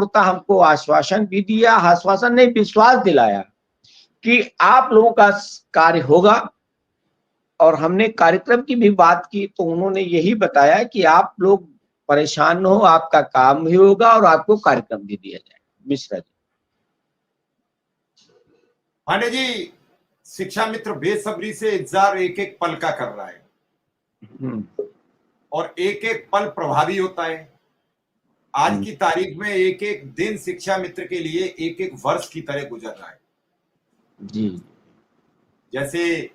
हमको आश्वासन भी दिया, आश्वासन नहीं विश्वास दिलाया कि आप लोगों का कार्य होगा। और हमने कार्यक्रम की भी बात की तो उन्होंने यही बताया कि आप लोग परेशान न हो, आपका काम भी होगा और आपको कार्यक्रम भी दिया जाएगा। मिश्रा जी। पांडे जी, शिक्षा मित्र बेसब्री से इंतजार एक एक पल का कर रहा है और एक एक पल प्रभावी होता है। आज की तारीख में एक एक दिन शिक्षा मित्र के लिए एक एक वर्ष की तरह गुजर रहा है जी। जैसे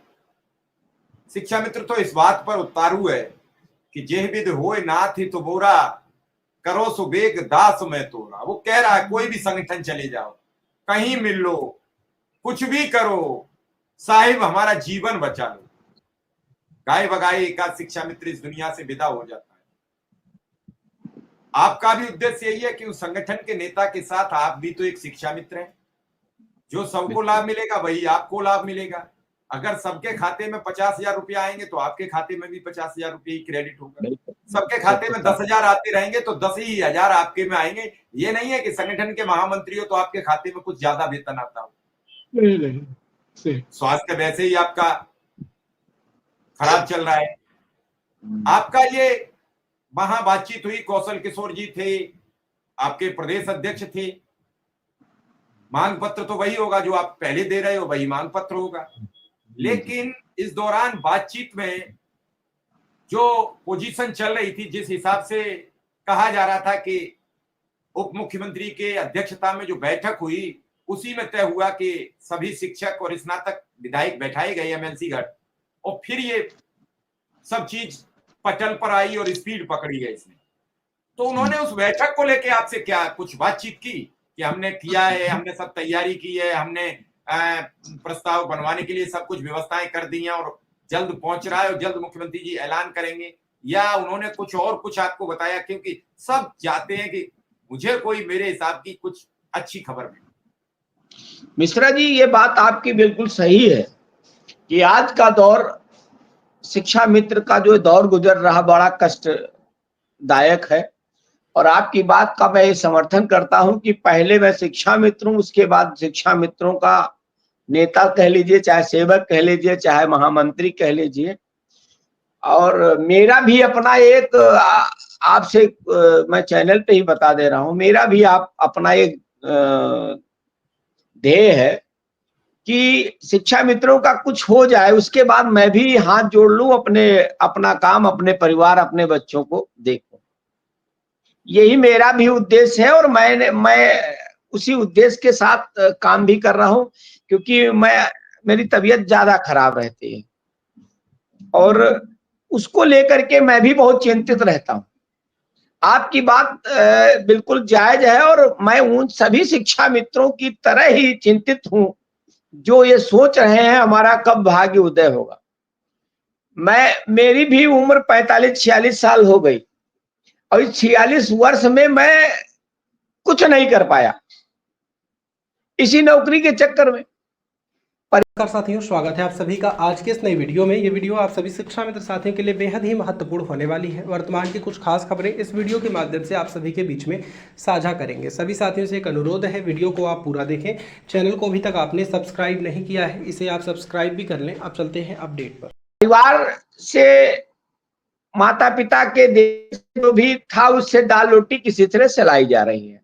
शिक्षा मित्र तो इस बात पर उतारू है कि जेह विद होए नाथ ही तो बोरा, करो सो बेग दास में तोरा। वो कह रहा है कोई भी संगठन चले जाओ, कहीं मिल लो, कुछ भी करो, साहिब हमारा जीवन बचा लो। गाय बगाए एक आध शिक्षा मित्र इस दुनिया से विदा हो जाता है। आपका भी उद्देश्य यही है कि उस संगठन के नेता के साथ आप भी तो एक शिक्षा मित्र हैं। जो सबको लाभ मिलेगा वही आपको लाभ मिलेगा। अगर सबके खाते में 50,000 रुपया आएंगे तो आपके खाते में भी 50,000 रुपये ही क्रेडिट होगा। सबके खाते में 10,000 आते रहेंगे तो 10,000 आपके में आएंगे। ये नहीं है कि संगठन के महामंत्री हो तो आपके खाते में कुछ ज्यादा वेतन आता हो। नहीं। स्वास्थ्य वैसे ही आपका खराब चल रहा है। आपका ये वहां बातचीत हुई, कौशल किशोर जी थे, आपके प्रदेश अध्यक्ष थे। मांग पत्र तो वही होगा जो आप पहले दे रहे हो, वही मांग पत्र होगा। लेकिन इस दौरान बातचीत में जो पोजीशन चल रही थी, जिस हिसाब से कहा जा रहा था कि उप मुख्यमंत्री के अध्यक्षता में जो बैठक हुई उसी में तय हुआ कि सभी शिक्षक और स्नातक विधायक बैठाए गए एमएलसी गढ़, और फिर ये सब चीज पटल पर आई और स्पीड पकड़ी गई इसने। तो उन्होंने उस बैठक को लेके आपसे क्या कुछ बातचीत की कि हमने किया है, हमने सब तैयारी की है, हमने प्रस्ताव बनवाने के लिए सब कुछ व्यवस्थाएं कर दी हैं और जल्द पहुंच रहा है और जल्द मुख्यमंत्री जी ऐलान करेंगे, या उन्होंने कुछ आपको बताया? क्योंकि सब चाहते हैं कि मुझे कोई मेरे हिसाब की कुछ अच्छी खबर मिले। मिश्रा जी, ये बात आपकी बिल्कुल सही है कि आज का दौर, शिक्षा मित्र का जो दौर गुजर रहा बड़ा कष्टदायक है। और आपकी बात का मैं समर्थन करता हूं कि पहले मैं शिक्षा मित्र हूं, उसके बाद शिक्षा मित्रों का नेता कह लीजिए, चाहे सेवक कह लीजिए, चाहे महामंत्री कह लीजिए। और मेरा भी अपना एक आपसे मैं चैनल पे ही बता दे रहा हूं, मेरा भी आप अपना एक ध्येय है कि शिक्षा मित्रों का कुछ हो जाए, उसके बाद मैं भी हाथ जोड़ लूं, अपना काम, अपने परिवार, अपने बच्चों को देखूं। यही मेरा भी उद्देश्य है और मैं उसी उद्देश्य के साथ काम भी कर रहा हूं, क्योंकि मेरी तबीयत ज्यादा खराब रहती है और उसको लेकर के मैं भी बहुत चिंतित रहता हूं। आपकी बात बिल्कुल जायज है और मैं उन सभी शिक्षा मित्रों की तरह ही चिंतित हूं जो ये सोच रहे हैं हमारा कब भाग्य उदय होगा। मेरी भी उम्र 45-46 साल हो गई और इस 46 वर्ष में मैं कुछ नहीं कर पाया इसी नौकरी के चक्कर में। नमस्कार साथियों, स्वागत है आप सभी का आज के इस नई वीडियो में। ये वीडियो आप सभी शिक्षा मित्र साथियों के लिए बेहद ही महत्वपूर्ण होने वाली है। वर्तमान की कुछ खास खबरें इस वीडियो के माध्यम से आप सभी के बीच में साझा करेंगे। सभी साथियों से एक अनुरोध है, वीडियो को आप पूरा देखें। चैनल को अभी तक आपने सब्सक्राइब नहीं किया है, इसे आप सब्सक्राइब भी कर लें। अब चलते हैं अपडेट पर। परिवार से, माता पिता के देश जो भी था उससे दाल रोटी किसी तरह चलाई जा रही है।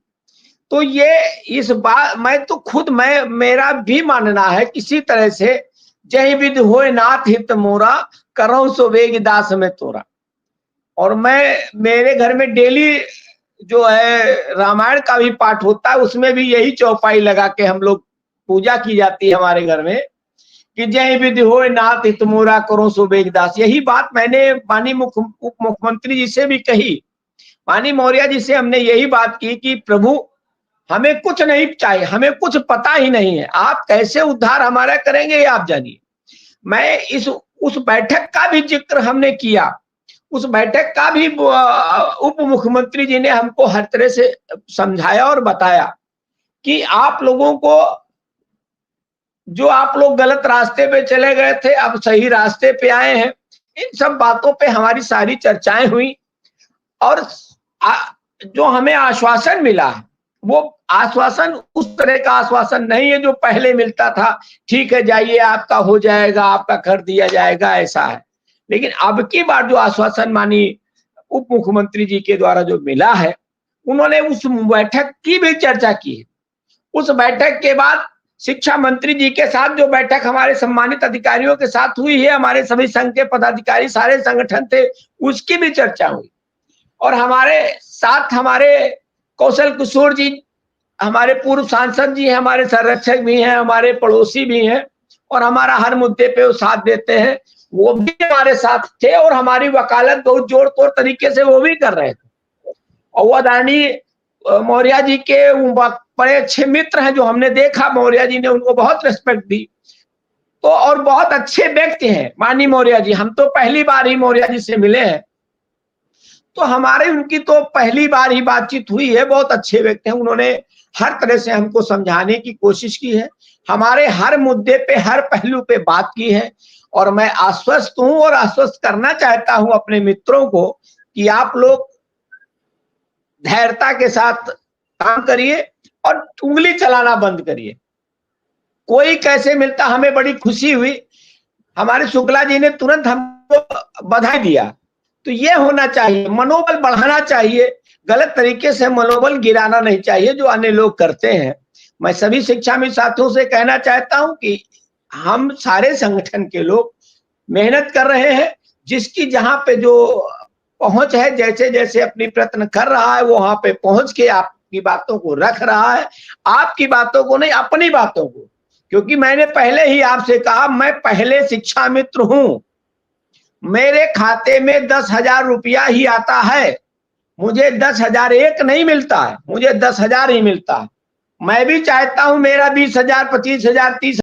तो ये इस बात मैं तो खुद मेरा भी मानना है, किसी तरह से जय विद होए नाथ हित मोरा, करो सो वेग दास में तोरा। और मेरे घर में डेली जो है रामायण का भी पाठ होता है, उसमें भी यही चौपाई लगा के हम लोग पूजा की जाती है हमारे घर में कि जय विधि होए नाथ हित मोरा, करो सो वेग दास। यही बात मैंने माननीय उप मुख्यमंत्री जी से भी कही, माननीय मौर्य जी से हमने यही बात की कि प्रभु हमें कुछ नहीं चाहिए, हमें कुछ पता ही नहीं है, आप कैसे उद्धार हमारा करेंगे ये आप जानिए। मैं उस बैठक का भी जिक्र हमने किया, उस बैठक का भी उप मुख्यमंत्री जी ने हमको हर तरह से समझाया और बताया कि आप लोगों को, जो आप लोग गलत रास्ते पे चले गए थे अब सही रास्ते पे आए हैं। इन सब बातों पे हमारी सारी चर्चाएं हुई और जो हमें आश्वासन मिला है वो आश्वासन उस तरह का आश्वासन नहीं है जो पहले मिलता था, ठीक है जाइए आपका हो जाएगा, आपका कर दिया जाएगा, ऐसा है। लेकिन अब की बार जो आश्वासन माननीय उप मुख्यमंत्री जी के द्वारा जो मिला है, उन्होंने उस बैठक की भी चर्चा की है। उस बैठक के बाद शिक्षा मंत्री जी के साथ जो बैठक हमारे सम्मानित अधिकारियों के साथ हुई है, हमारे सभी संघ के पदाधिकारी सारे संगठन थे, उसकी भी चर्चा हुई। और हमारे साथ हमारे कौशल किशोर जी, हमारे पूर्व सांसद जी हैं, हमारे संरक्षक भी हैं, हमारे पड़ोसी भी हैं और हमारा हर मुद्दे पे वो साथ देते हैं। वो भी हमारे साथ थे और हमारी वकालत बहुत जोड़ तोड़ तरीके से वो भी कर रहे थे। और वो आदरणीय मौर्य जी के बड़े अच्छे मित्र हैं, जो हमने देखा, मौर्य जी ने उनको बहुत रिस्पेक्ट दी। तो और बहुत अच्छे व्यक्ति हैं माननीय मौर्य जी, हम तो पहली बार ही मौर्य जी से मिले हैं, तो हमारे उनकी तो पहली बार ही बातचीत हुई है। बहुत अच्छे व्यक्ति हैं, उन्होंने हर तरह से हमको समझाने की कोशिश की है, हमारे हर मुद्दे पे हर पहलू पे बात की है। और मैं आश्वस्त हूं और आश्वस्त करना चाहता हूं अपने मित्रों को कि आप लोग धैर्यता के साथ काम करिए और उंगली चलाना बंद करिए। कोई कैसे मिलता, हमें बड़ी खुशी हुई, हमारे शुक्ला जी ने तुरंत हमको बधाई दिया। तो ये होना चाहिए, मनोबल बढ़ाना चाहिए, गलत तरीके से मनोबल गिराना नहीं चाहिए जो अन्य लोग करते हैं। मैं सभी शिक्षा मित्र साथियों से कहना चाहता हूं कि हम सारे संगठन के लोग मेहनत कर रहे हैं, जिसकी जहां पे जो पहुंच है, जैसे जैसे अपनी प्रयत्न कर रहा है, वो वहां पे पहुंच के आपकी बातों को रख रहा है, आपकी बातों को नहीं, अपनी बातों को। क्योंकि मैंने पहले ही आपसे कहा, मैं पहले शिक्षा मित्र हूं, मेरे खाते में 10,000 रुपया ही आता है, मुझे 10,000 एक नहीं मिलता है, मुझे 10,000 ही मिलता है। मैं भी चाहता हूं मेरा 20,000, 25,000, 30,000